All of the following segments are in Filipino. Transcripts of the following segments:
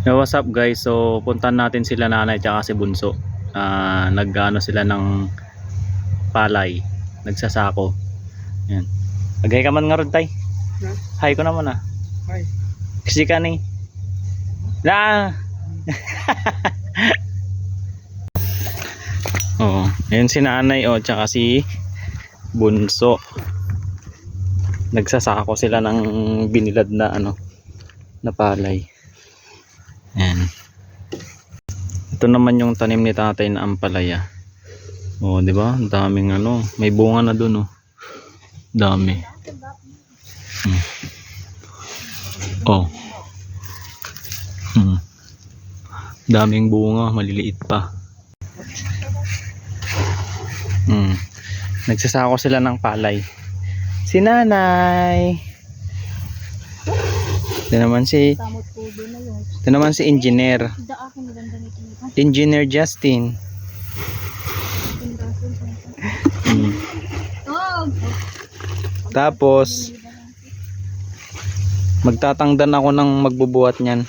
Yo, what's up guys? So puntan natin sila nanay tsaka si Bunso. Nag-ano sila ng palay, nagsasako. Yan. Agay ka man nga ron tay. Hi ko naman ah. Hi. Kasi ka ni. La. Oo, ayun si nanay tsaka si Bunso. Nagsasako sila ng binilad na na palay. Yan. Ito naman yung tanim ni tatay na ampalaya. Oh, di ba? Ang daming may bunga na doon Dami. Oh. Daming bunga, maliliit pa. Nagsasako sila ng palay. Si nanay. Ito naman si engineer. Engineer Justin. Tapos magtatangdan ako ng magbubuhat niyan.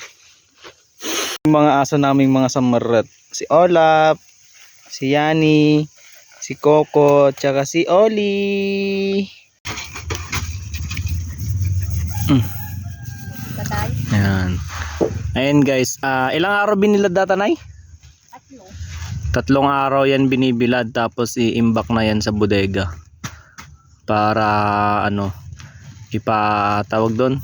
Yung mga aso naming mga samarat. Si Olap, si Yani, si Coco, tsaka si Oli. Ayan. Ayan guys, ilang araw binilad data nay? 3 araw yan binibilad, tapos i-imbak na yan sa bodega para ipatawag doon,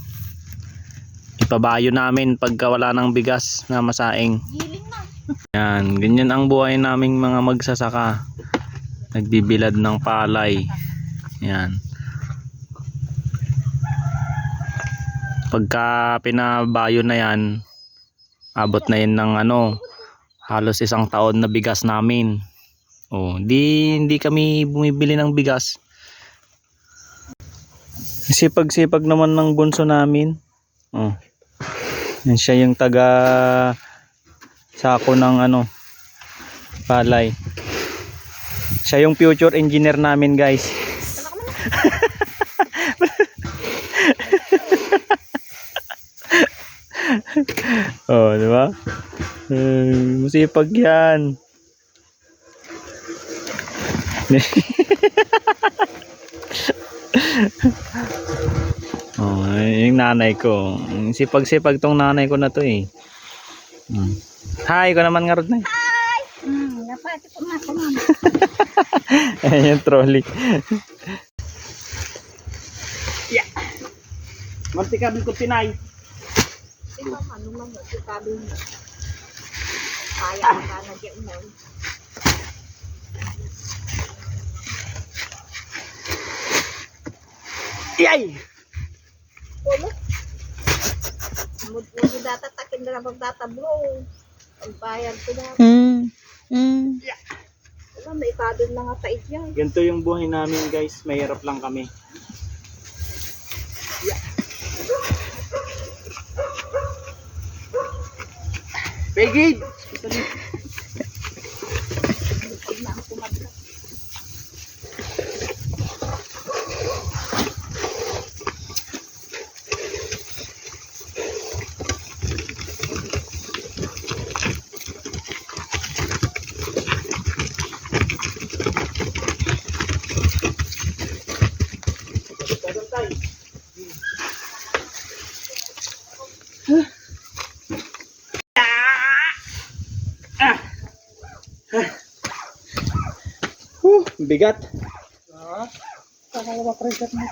ipabayo namin pagka wala ng bigas na masaing. Yan, ganyan ang buhay naming mga magsasaka, nagbibilad ng palay. Yan, pagka pinabayo na yan, abot na yan ng halos 1 taon na bigas namin. Hindi kami bumibili ng bigas. Sipag-sipag naman ng bunso namin. Yan siya yung taga sako ng palay. Siya yung future engineer namin guys. Di ba? Masipag yan. Yung nanay ko. Sipag-sipag tong nanay ko na to eh. Hi, ko naman nga rin na. Hi! Napati ko na mama. Ayan yung trolley. Yeah. Martikabil ko tinay. Ikaw manumang martikabil mo. Kaya ka na dyan mo. Yay! Pulo? Mudi data takin na lang magtatablo. Ang bayad ko na. Yeah. May ikabil na nga tait yan. Ganito yung buhay namin guys. Mahirap lang kami. Yeah. Pegid! Bigat. Kakalawa preset mo.